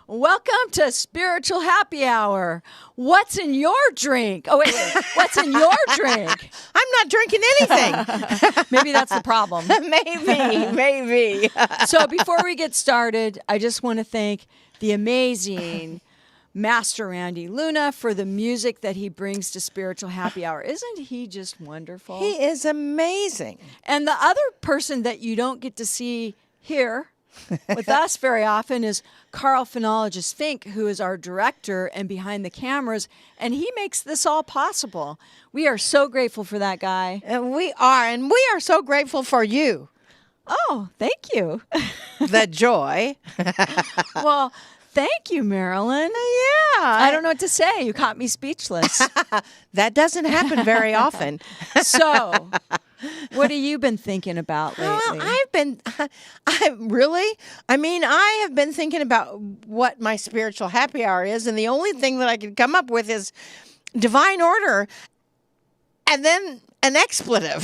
Welcome to Spiritual Happy Hour. What's in your drink? Oh, wait. What's in your drink? I'm not drinking anything. Maybe that's the problem. Maybe. So before we get started, I just want to thank the amazing Master Randy Luna for the music that he brings to Spiritual Happy Hour. Isn't he just wonderful? He is amazing. And the other person that you don't get to see here with us very often is Carl Phenologist Fink, who is our director and behind the cameras, and he makes this all possible. We are so grateful for that guy. And we are so grateful for you. Oh, thank you. The joy. Well, thank you, Marilyn. Yeah. I don't know what to say. You caught me speechless. That doesn't happen very often. So, what have you been thinking about lately? Well, I have been thinking about what my spiritual happy hour is, and the only thing that I could come up with is divine order and then an expletive.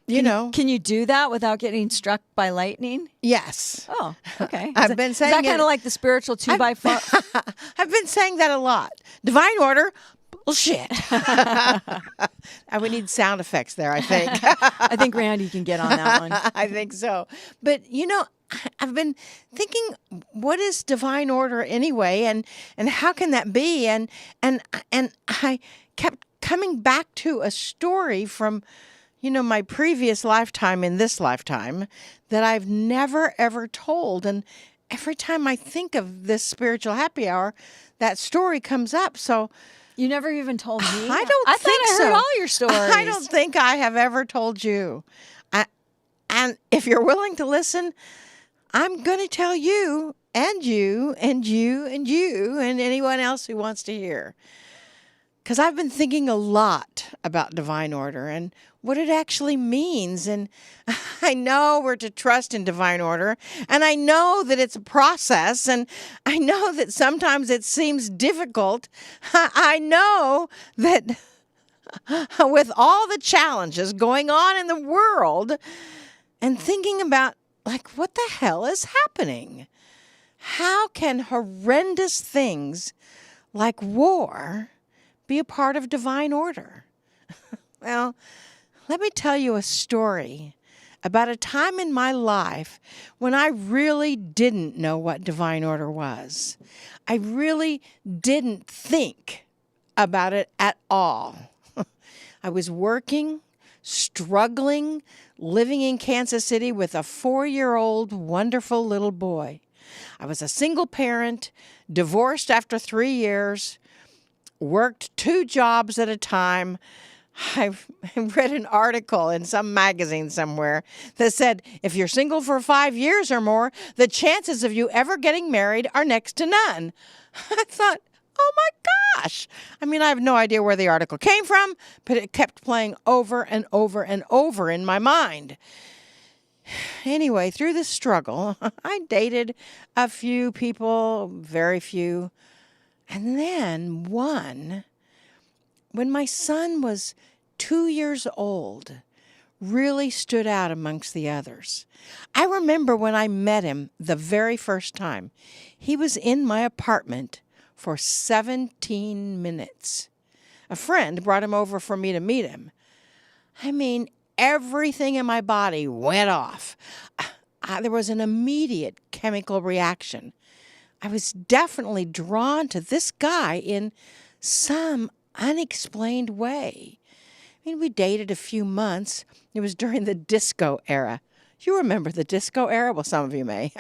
Can you do that without getting struck by lightning? Yes. Oh, okay. I've been saying is that kind of like the spiritual 2x4? I've been saying that a lot. Divine order, bullshit. We need sound effects there, I think. I think Randy can get on that one. I think so. But, I've been thinking, what is divine order anyway? And how can that be? And I kept coming back to a story from my previous lifetime in this lifetime that I've never, ever told. And every time I think of this spiritual happy hour, that story comes up. So you never even told me? I thought I heard all your stories. I don't think I have ever told you. And if you're willing to listen, I'm going to tell you and you and you and you and anyone else who wants to hear. Because I've been thinking a lot about divine order and what it actually means. And I know we're to trust in divine order. And I know that it's a process. And I know that sometimes it seems difficult. I know that with all the challenges going on in the world and thinking about, what the hell is happening? How can horrendous things like war be a part of divine order? Well, let me tell you a story about a time in my life when I really didn't know what divine order was. I really didn't think about it at all. I was working, struggling, living in Kansas City with a 4-year-old wonderful little boy. I was a single parent, divorced after 3 years, worked 2 jobs at a time. I read an article in some magazine somewhere that said, if you're single for 5 years or more, the chances of you ever getting married are next to none. I thought, oh my gosh. I have no idea where the article came from, but it kept playing over and over and over in my mind. Anyway, through this struggle, I dated a few people, very few. And then one, when my son was 2 years old, really stood out amongst the others. I remember when I met him the very first time. He was in my apartment for 17 minutes. A friend brought him over for me to meet him. Everything in my body went off. There was an immediate chemical reaction. I was definitely drawn to this guy in some unexplained way. We dated a few months. It was during the disco era. You remember the disco era? Well, some of you may.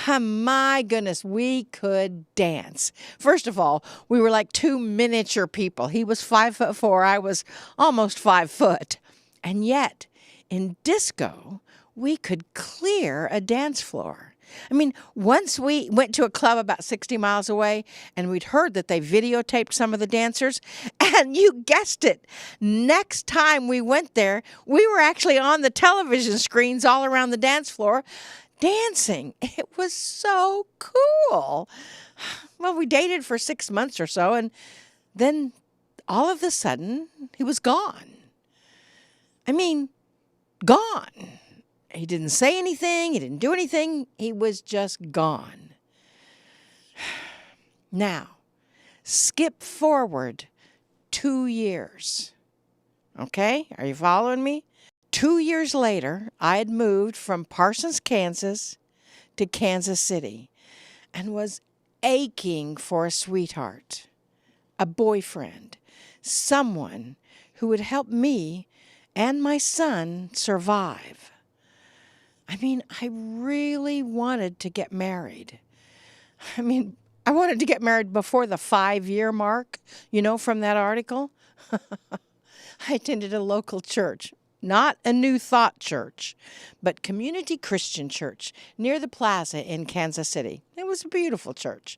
My goodness, we could dance. First of all, we were like 2 miniature people. He was 5'4", I was almost 5 foot. And yet, in disco, we could clear a dance floor. Once we went to a club about 60 miles away, and we'd heard that they videotaped some of the dancers, and you guessed it, next time we went there, we were actually on the television screens all around the dance floor dancing. It was so cool. Well, we dated for 6 months or so, and then all of a sudden, he was gone. Gone. He didn't say anything. He didn't do anything. He was just gone. Now, skip forward 2 years. Okay? Are you following me? 2 years later, I had moved from Parsons, Kansas to Kansas City and was aching for a sweetheart, a boyfriend, someone who would help me and my son survive. I mean, I really wanted to get married. I wanted to get married before the 5-year mark, from that article. I attended a local church, not a New Thought church, but Community Christian Church near the plaza in Kansas City. It was a beautiful church.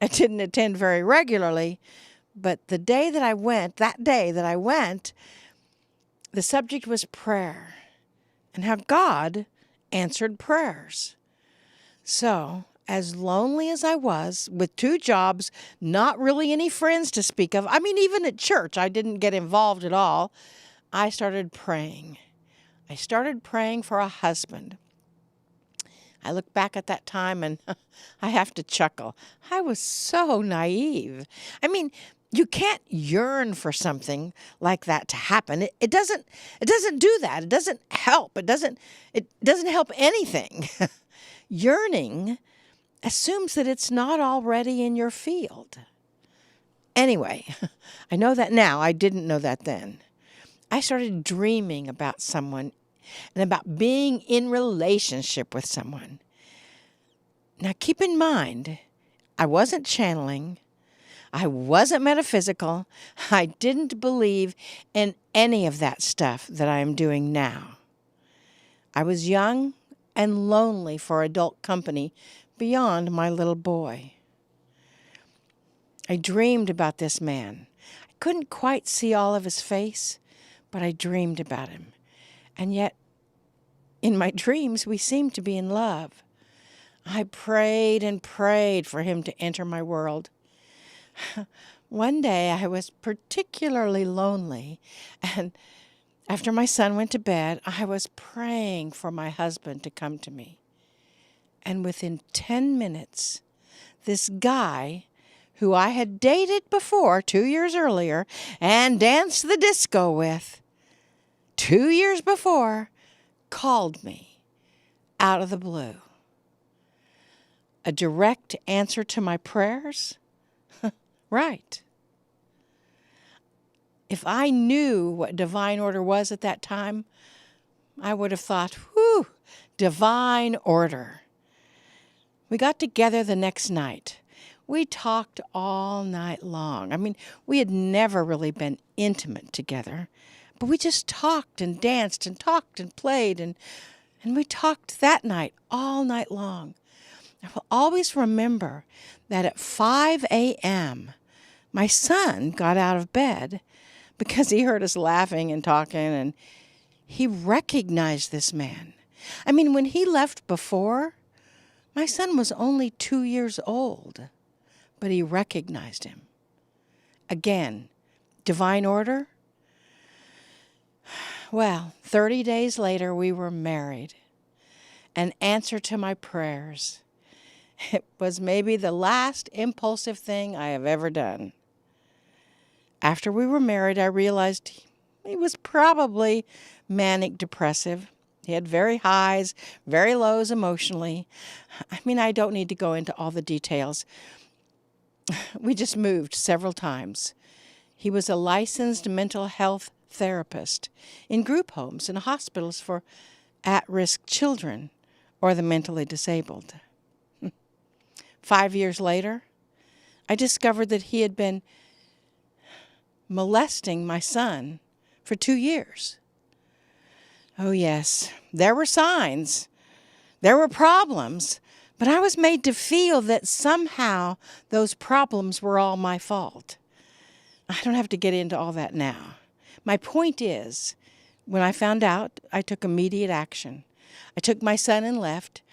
I didn't attend very regularly, but that day that I went, the subject was prayer and how God answered prayers. So, as lonely as I was, with 2 jobs, not really any friends to speak of, even at church, I didn't get involved at all, I started praying. I started praying for a husband. I look back at that time and I have to chuckle. I was so naive. You can't yearn for something like that to happen. It doesn't do that. It doesn't help. It doesn't help anything. Yearning assumes that it's not already in your field. Anyway, I know that now. I didn't know that then. I started dreaming about someone and about being in relationship with someone. Now, keep in mind, I wasn't channeling. I wasn't metaphysical. I didn't believe in any of that stuff that I am doing now. I was young and lonely for adult company beyond my little boy. I dreamed about this man. I couldn't quite see all of his face, but I dreamed about him. And yet, in my dreams, we seemed to be in love. I prayed and prayed for him to enter my world. One day, I was particularly lonely, and after my son went to bed, I was praying for my husband to come to me. And within 10 minutes, this guy who I had dated before 2 years earlier and danced the disco with 2 years before called me out of the blue. A direct answer to my prayers? Right. If I knew what divine order was at that time, I would have thought, whew, divine order. We got together the next night. We talked all night long. We had never really been intimate together, but we just talked and danced and talked and played, and we talked that night, all night long. I will always remember that at 5 a.m., my son got out of bed because he heard us laughing and talking, and he recognized this man. When he left before, my son was only 2 years old, but he recognized him. Again, divine order? Well, 30 days later, we were married. An answer to my prayers. It was maybe the last impulsive thing I have ever done. After we were married, I realized he was probably manic depressive. He had very highs, very lows emotionally. I don't need to go into all the details. We just moved several times. He was a licensed mental health therapist in group homes and hospitals for at-risk children or the mentally disabled. 5 years later, I discovered that he had been molesting my son for 2 years. Oh, yes, there were signs. There were problems, but I was made to feel that somehow those problems were all my fault. I don't have to get into all that now. My point is, when I found out, I took immediate action. I took my son and left.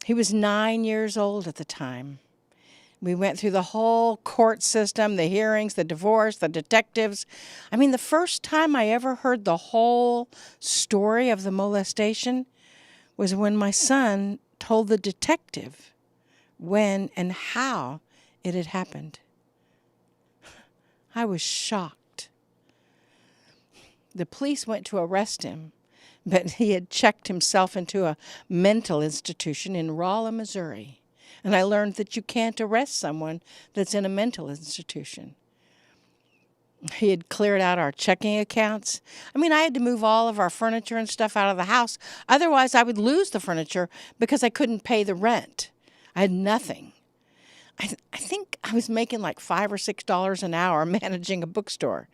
He was 9 years old at the time. We went through the whole court system, the hearings, the divorce, the detectives. The first time I ever heard the whole story of the molestation was when my son told the detective when and how it had happened. I was shocked. The police went to arrest him, but he had checked himself into a mental institution in Rolla, Missouri. And I learned that you can't arrest someone that's in a mental institution. He had cleared out our checking accounts. I mean, I had to move all of our furniture and stuff out of the house. Otherwise, I would lose the furniture because I couldn't pay the rent. I had nothing. I think I was making like $5 or $6 an hour managing a bookstore.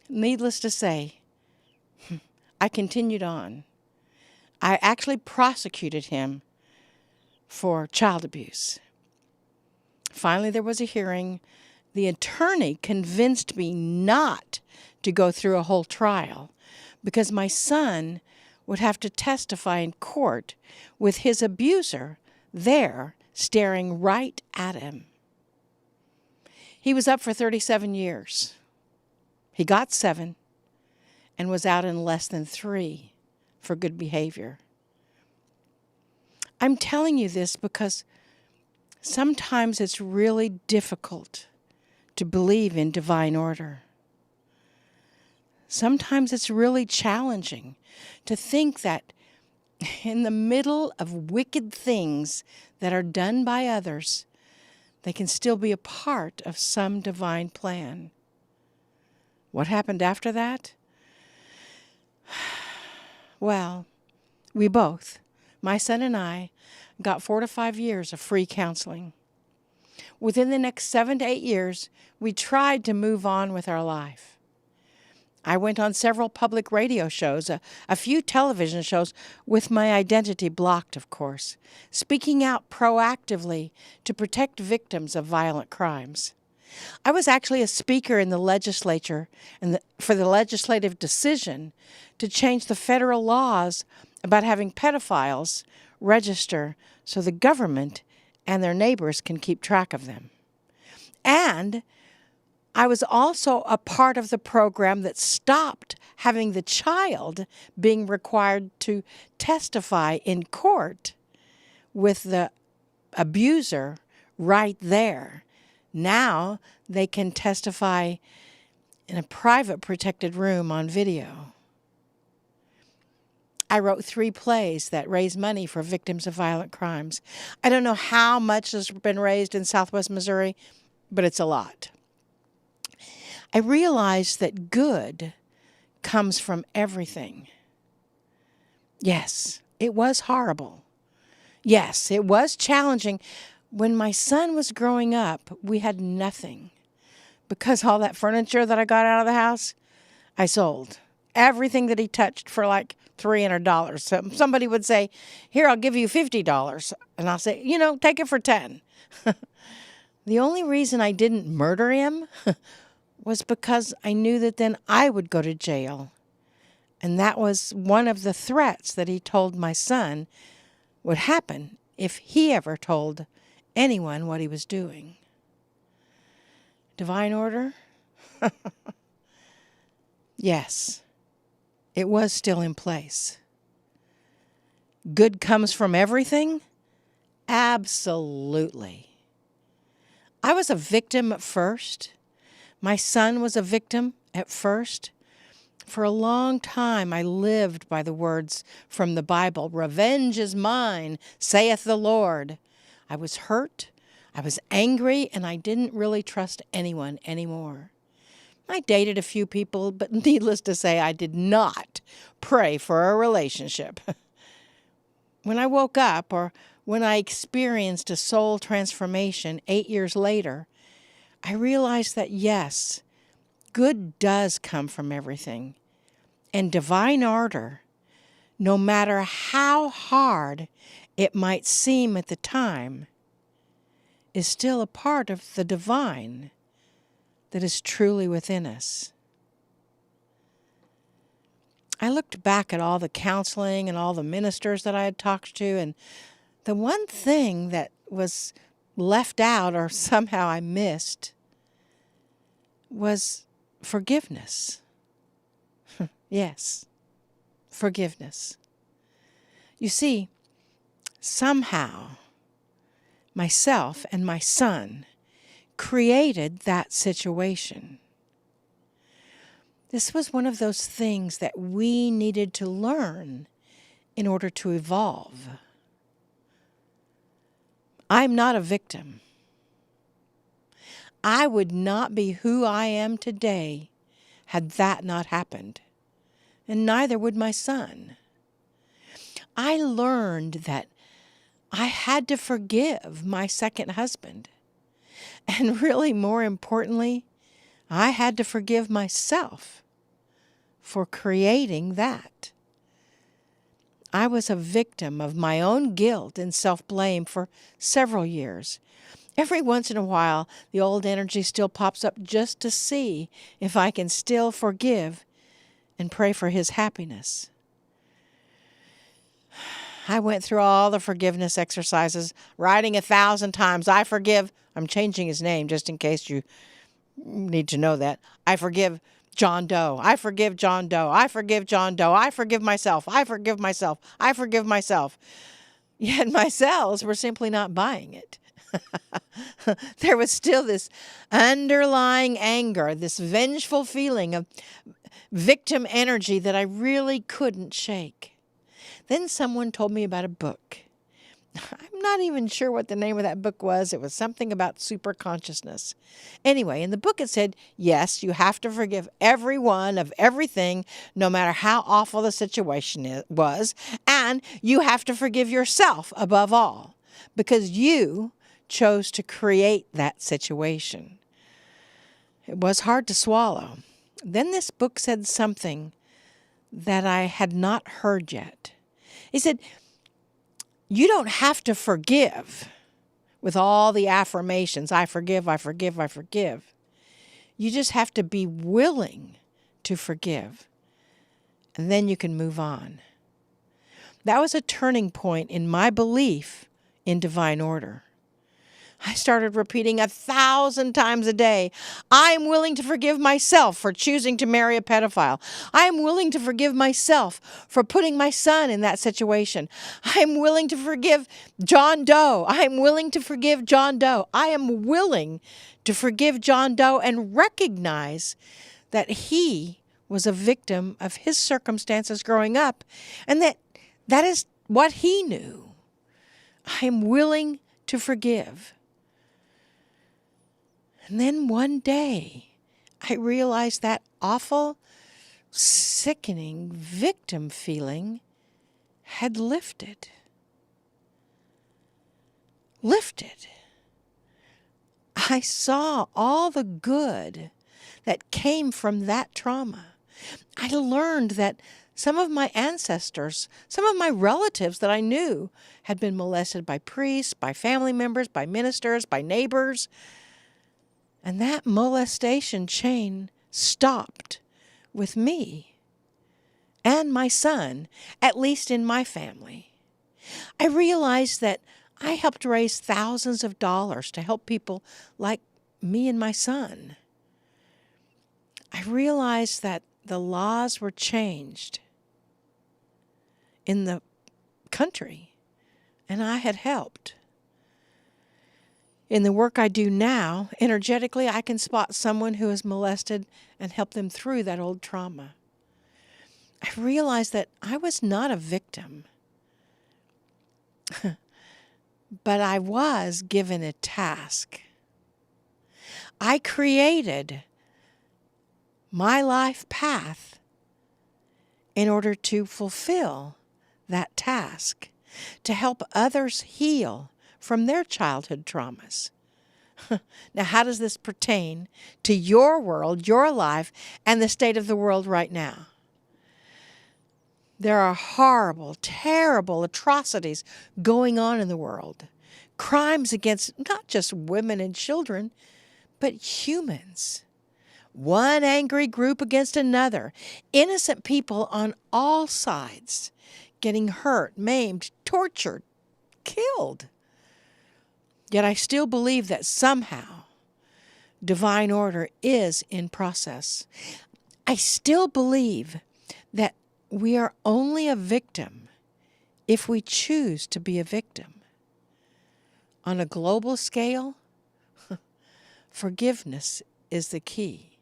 Needless to say, I continued on. I actually prosecuted him for child abuse. Finally, there was a hearing. The attorney convinced me not to go through a whole trial because my son would have to testify in court with his abuser there staring right at him. He was up for 37 years. He got 7 and was out in less than 3 for good behavior. I'm telling you this because sometimes it's really difficult to believe in divine order. Sometimes it's really challenging to think that in the middle of wicked things that are done by others, they can still be a part of some divine plan. What happened after that? Well, we both, my son and I, got 4 to 5 years of free counseling. Within the next 7 to 8 years, we tried to move on with our life. I went on several public radio shows, a few television shows, with my identity blocked, of course, speaking out proactively to protect victims of violent crimes. I was actually a speaker in the legislature for the legislative decision to change the federal laws about having pedophiles register so the government and their neighbors can keep track of them. And I was also a part of the program that stopped having the child being required to testify in court with the abuser right there. Now they can testify in a private protected room on video. I wrote 3 plays that raise money for victims of violent crimes. I don't know how much has been raised in Southwest Missouri, but it's a lot. I realized that good comes from everything. Yes, it was horrible. Yes, it was challenging. When my son was growing up, we had nothing. Because all that furniture that I got out of the house, I sold. Everything that he touched for like $300. So somebody would say, "Here, I'll give you $50. And I'll say, take it for 10. The only reason I didn't murder him was because I knew that then I would go to jail. And that was one of the threats that he told my son would happen if he ever told anyone what he was doing. Divine order? Yes, it was still in place. Good comes from everything? Absolutely. I was a victim at first. My son was a victim at first. For a long time, I lived by the words from the Bible, "Revenge is mine, saith the Lord." I was hurt, I was angry, and I didn't really trust anyone anymore. I dated a few people, but needless to say, I did not pray for a relationship. When I woke up, or when I experienced a soul transformation 8 years later, I realized that yes, good does come from everything. And divine order, no matter how hard it might seem at the time, is still a part of the divine that is truly within us. I looked back at all the counseling and all the ministers that I had talked to, and the one thing that was left out or somehow I missed was forgiveness. Yes, forgiveness. You see, somehow, myself and my son created that situation. This was one of those things that we needed to learn in order to evolve. I'm not a victim. I would not be who I am today had that not happened, and neither would my son. I learned that I had to forgive my second husband, and really, more importantly, I had to forgive myself for creating that. I was a victim of my own guilt and self-blame for several years. Every once in a while, the old energy still pops up just to see if I can still forgive and pray for his happiness. I went through all the forgiveness exercises, writing 1,000 times, I forgive. I'm changing his name just in case you need to know that. I forgive John Doe. I forgive John Doe. I forgive John Doe. I forgive myself. I forgive myself. I forgive myself. Yet my cells were simply not buying it. There was still this underlying anger, this vengeful feeling of victim energy that I really couldn't shake. Then someone told me about a book. I'm not even sure what the name of that book was. It was something about super consciousness. Anyway, in the book it said, yes, you have to forgive everyone of everything, no matter how awful the situation was, and you have to forgive yourself above all, because you chose to create that situation. It was hard to swallow. Then this book said something that I had not heard yet. It said, you don't have to forgive with all the affirmations, I forgive, I forgive, I forgive. You just have to be willing to forgive, and then you can move on. That was a turning point in my belief in divine order. I started repeating 1,000 times a day, I am willing to forgive myself for choosing to marry a pedophile. I am willing to forgive myself for putting my son in that situation. I am willing to forgive John Doe. I am willing to forgive John Doe. I am willing to forgive John Doe and recognize that he was a victim of his circumstances growing up, and that is what he knew. I am willing to forgive. And then one day, I realized that awful, sickening victim feeling had lifted. Lifted. I saw all the good that came from that trauma. I learned that some of my ancestors, some of my relatives that I knew had been molested by priests, by family members, by ministers, by neighbors. And that molestation chain stopped with me and my son, at least in my family. I realized that I helped raise thousands of dollars to help people like me and my son. I realized that the laws were changed in the country, and I had helped. In the work I do now, energetically, I can spot someone who is molested and help them through that old trauma. I realized that I was not a victim, but I was given a task. I created my life path in order to fulfill that task, to help others heal from their childhood traumas. Now, how does this pertain to your world, your life, and the state of the world right now? There are horrible, terrible atrocities going on in the world. Crimes against not just women and children, but humans. One angry group against another. Innocent people on all sides getting hurt, maimed, tortured, killed. Yet I still believe that somehow divine order is in process. I still believe that we are only a victim if we choose to be a victim. On a global scale, Forgiveness is the key.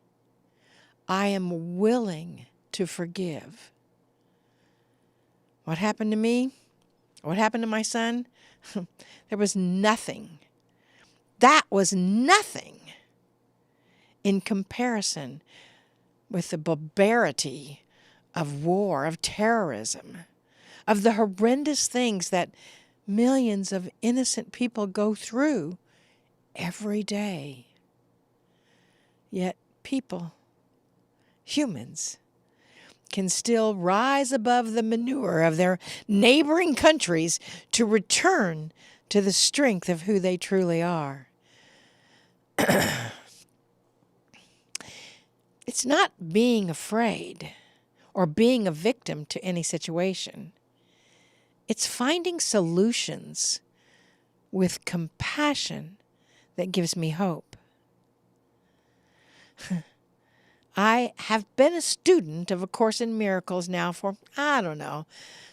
I am willing to forgive. What happened to me? What happened to my son? There was nothing. That was nothing in comparison with the barbarity of war, of terrorism, of the horrendous things that millions of innocent people go through every day. Yet people, humans, can still rise above the manure of their neighboring countries to return to the strength of who they truly are. It's not being afraid or being a victim to any situation. It's finding solutions with compassion that gives me hope. I have been a student of A Course in Miracles now for,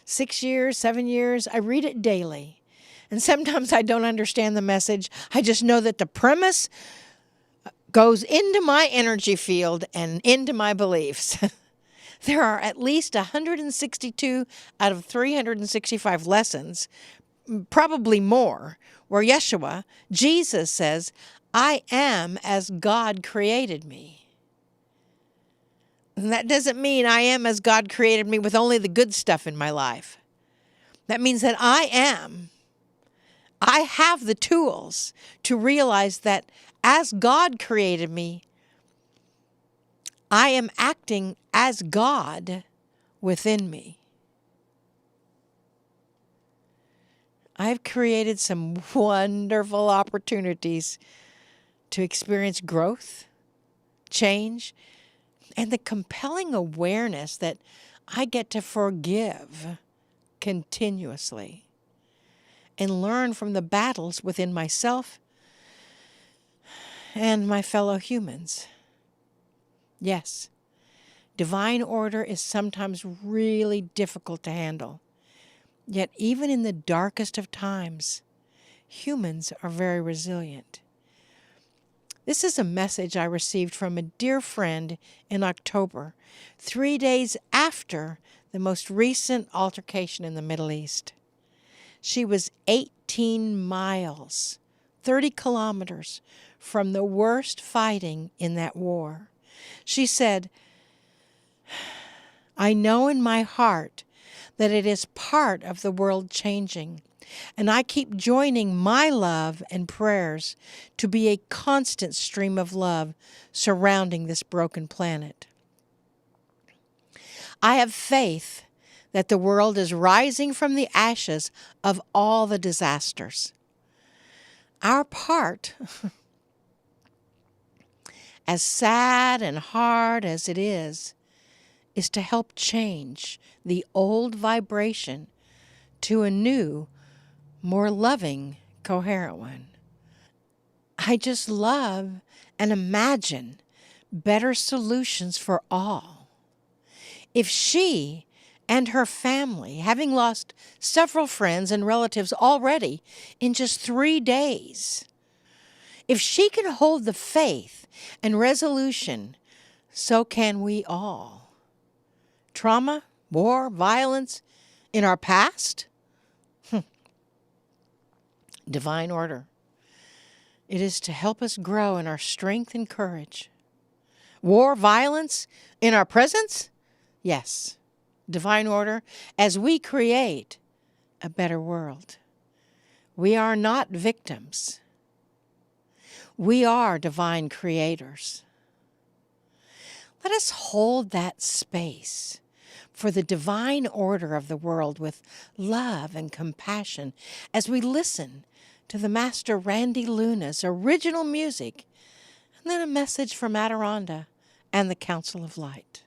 6 years, 7 years. I read it daily. And sometimes I don't understand the message. I just know that the premise goes into my energy field and into my beliefs. There are at least 162 out of 365 lessons, probably more, where Yeshua, Jesus, says, I am as God created me. And that doesn't mean I am as God created me with only the good stuff in my life. That means that I have the tools to realize that as God created me, I am acting as God within me. I've created some wonderful opportunities to experience growth, change, and the compelling awareness that I get to forgive continuously and learn from the battles within myself and my fellow humans. Yes, divine order is sometimes really difficult to handle. Yet even in the darkest of times, humans are very resilient. This is a message I received from a dear friend in October, 3 days after the most recent altercation in the Middle East. She was 18 miles, 30 kilometers from the worst fighting in that war. She said, I know in my heart that it is part of the world changing, and I keep joining my love and prayers to be a constant stream of love surrounding this broken planet. I have faith that the world is rising from the ashes of all the disasters. Our part, as sad and hard as it is to help change the old vibration to a new, more loving, coherent one. I just love and imagine better solutions for all. If she and her family, having lost several friends and relatives already in just 3 days, if she can hold the faith and resolution, so can we all. Trauma, war, violence in our past? Divine order. It is to help us grow in our strength and courage. War, violence in our presence? Yes. Divine order as we create a better world. We are not victims. We are divine creators. Let us hold that space for the divine order of the world with love and compassion as we listen to the Master Randy Luna's original music and then a message from Adironda and the Council of Light.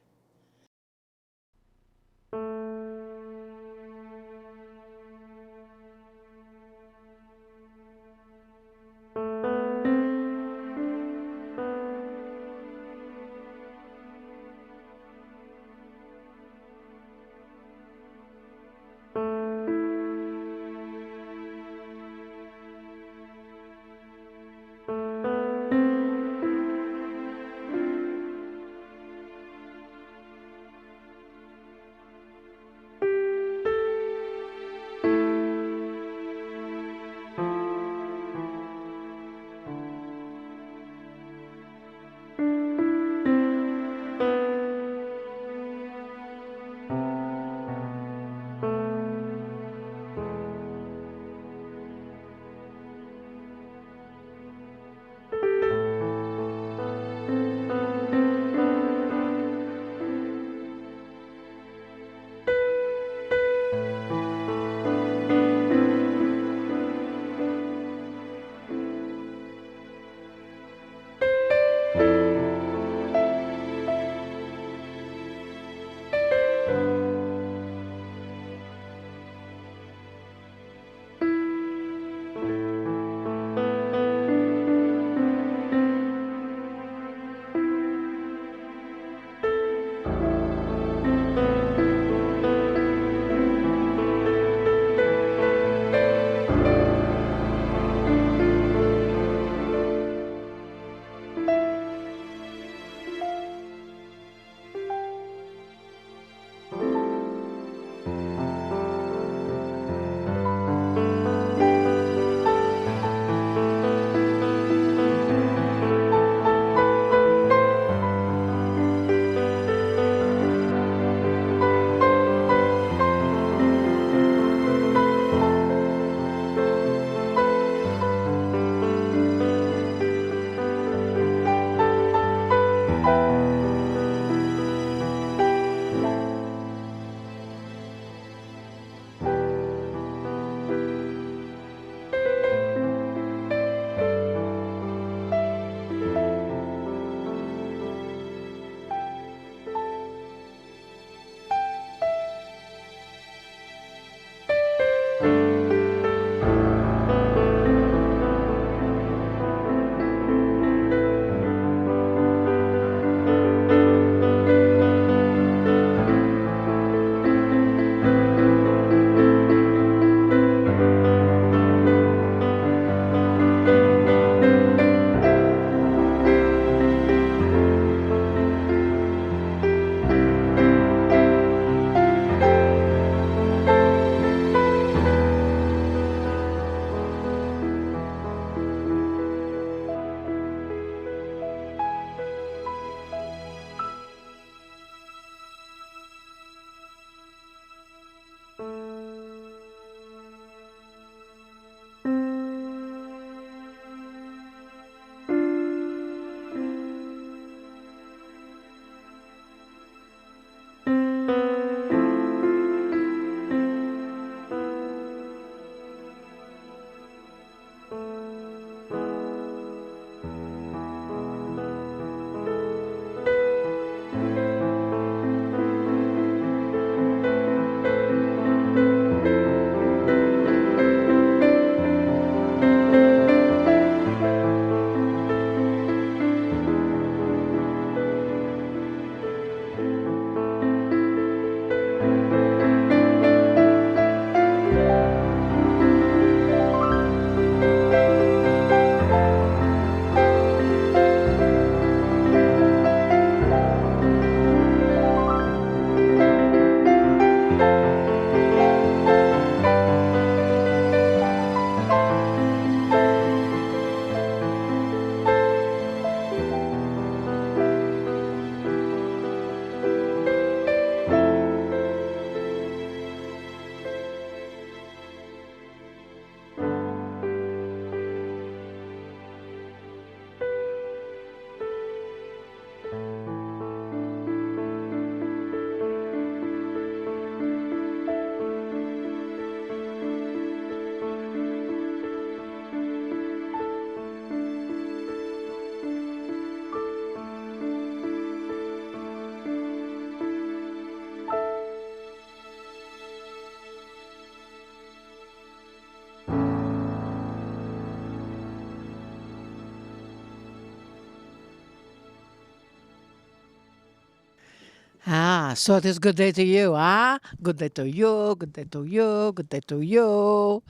Ah, so it is good day to you, ah? Good day to you, good day to you, good day to you.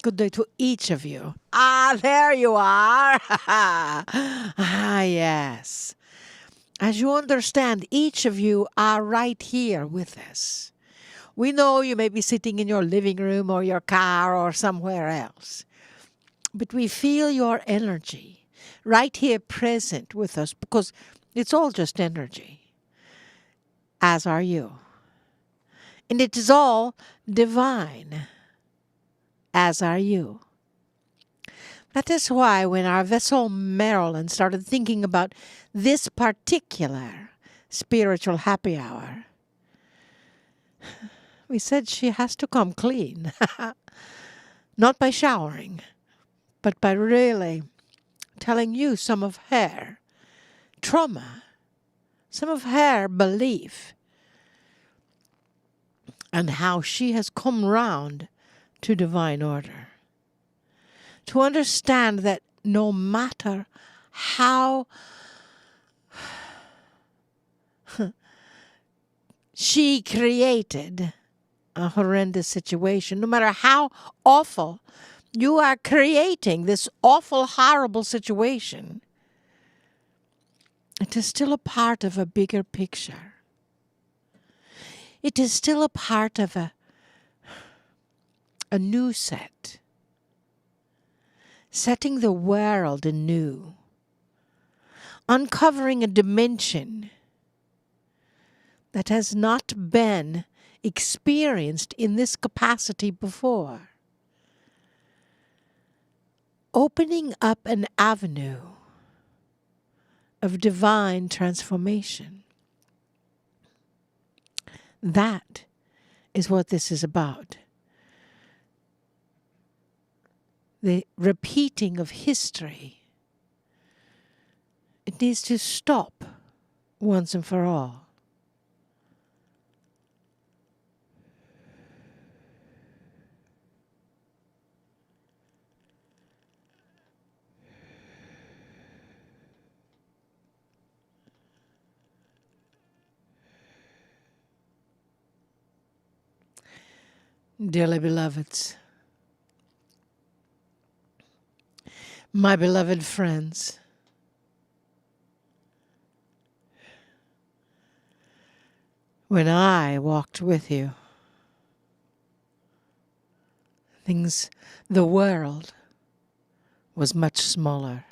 Good day to each of you. Ah, there you are. Ah, yes. As you understand, each of you are right here with us. We know you may be sitting in your living room or your car or somewhere else, but we feel your energy right here present with us because it's all just energy, as are you. And it is all divine, as are you. That is why when our vessel Marilyn started thinking about this particular spiritual happy hour, we said she has to come clean. Not by showering, but by really telling you some of her trauma, some of her belief, and how she has come round to divine order. To understand that no matter how she created a horrendous situation, no matter how awful you are creating this awful, horrible situation, it is still a part of a bigger picture. It is still a part of a new set. Setting the world anew, uncovering a dimension that has not been experienced in this capacity before, opening up an avenue of divine transformation. That is what this is about. The repeating of history. It needs to stop once and for all. Dearly beloveds, my beloved friends, when I walked with you, the world was much smaller.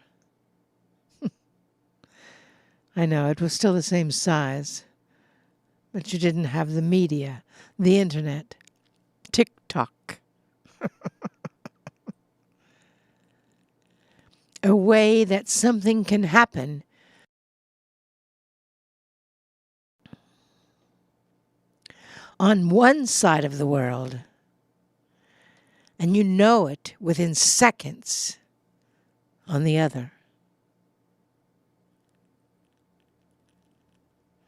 I know, it was still the same size, but you didn't have the media, the internet, A way that something can happen on one side of the world, and you know it within seconds on the other.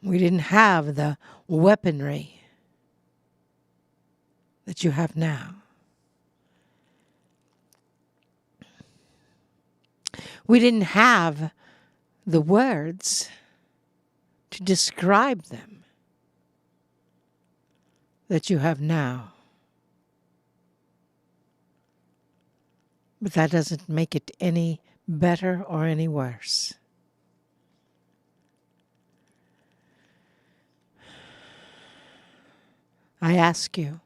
We didn't have the weaponry that you have now. We didn't have the words to describe them that you have now. But that doesn't make it any better or any worse. I ask you,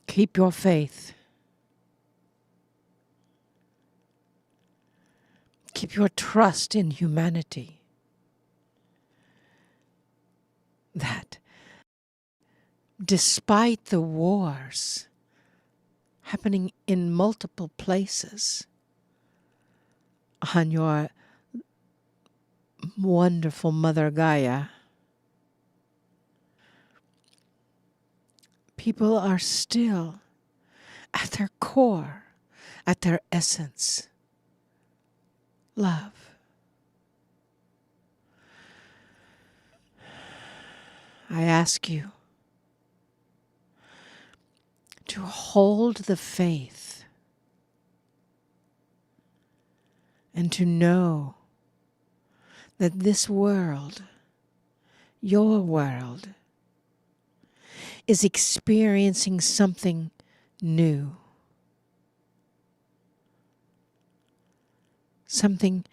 keep your faith. Keep your trust in humanity. That despite the wars happening in multiple places on your wonderful Mother Gaia, people are still at their core, at their essence, love. I ask you to hold the faith and to know that this world, your world, is experiencing something new. Something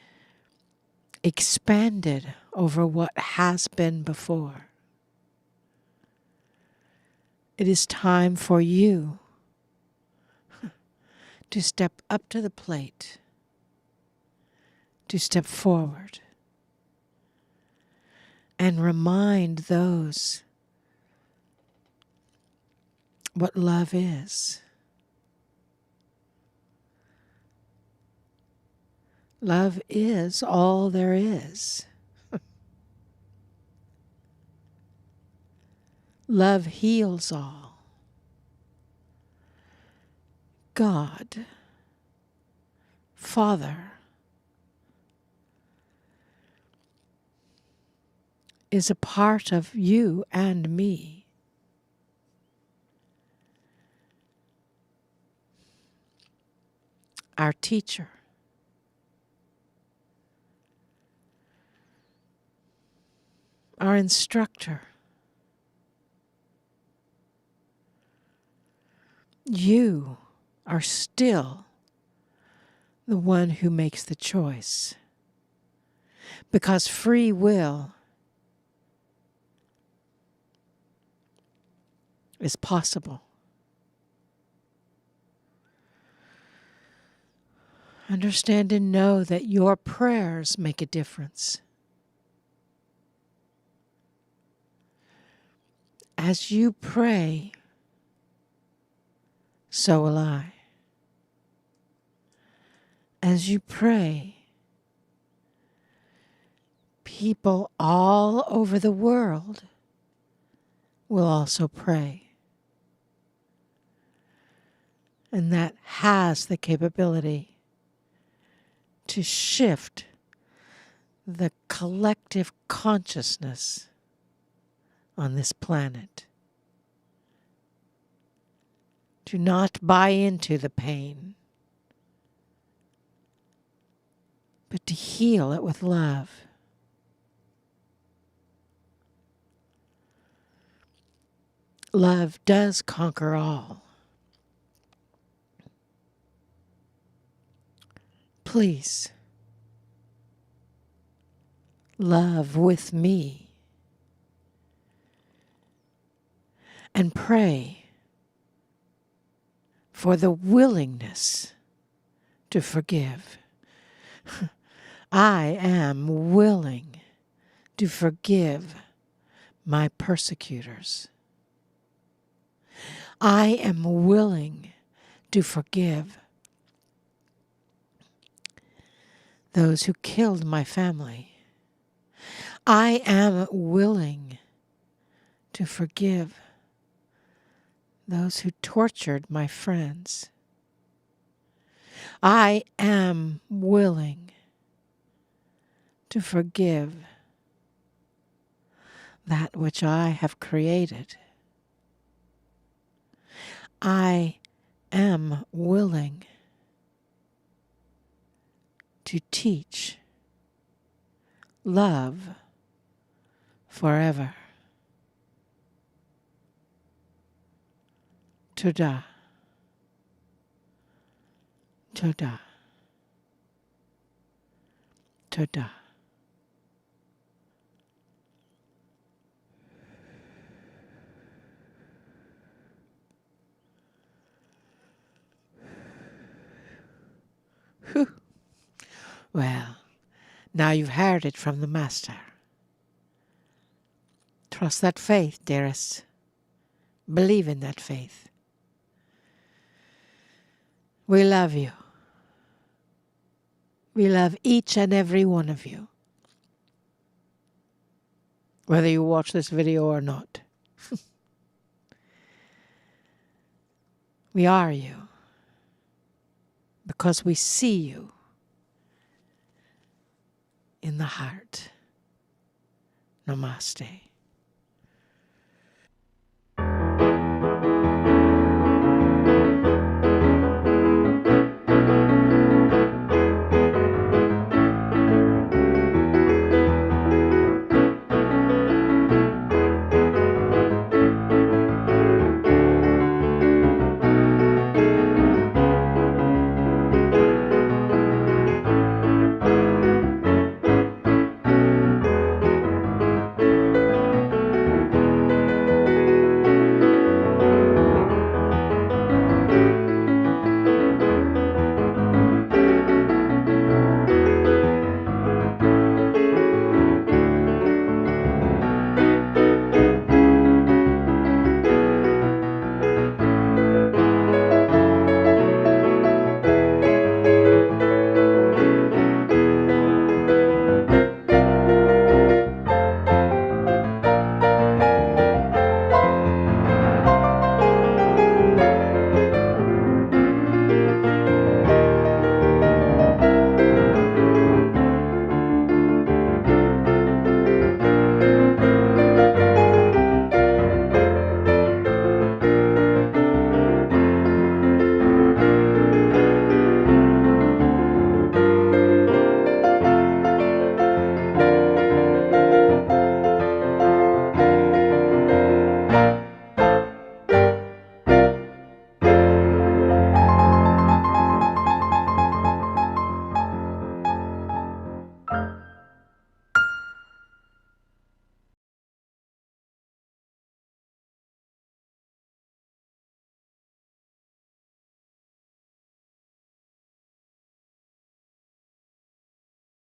expanded over what has been before. It is time for you to step up to the plate, to step forward, and remind those what love is. Love is all there is. Love heals all. God, Father, is a part of you and me. Our teacher, our instructor. You are still the one who makes the choice, because free will is possible. Understand and know that your prayers make a difference. As you pray, so will I. As you pray, people all over the world will also pray. And that has the capability to shift the collective consciousness on this planet. Do not buy into the pain, but to heal it with love. Love does conquer all. Please, love with me and pray for the willingness to forgive. I am willing to forgive my persecutors. I am willing to forgive those who killed my family. I am willing to forgive those who tortured my friends. I am willing to forgive that which I have created. I am willing to teach love forever. Toda. Toda. Toda. Whew. Well, now you've heard it from the Master. Trust that faith, dearest. Believe in that faith. We love you. We love each and every one of you. Whether you watch this video or not. We are you. Because we see you in the heart. Namaste.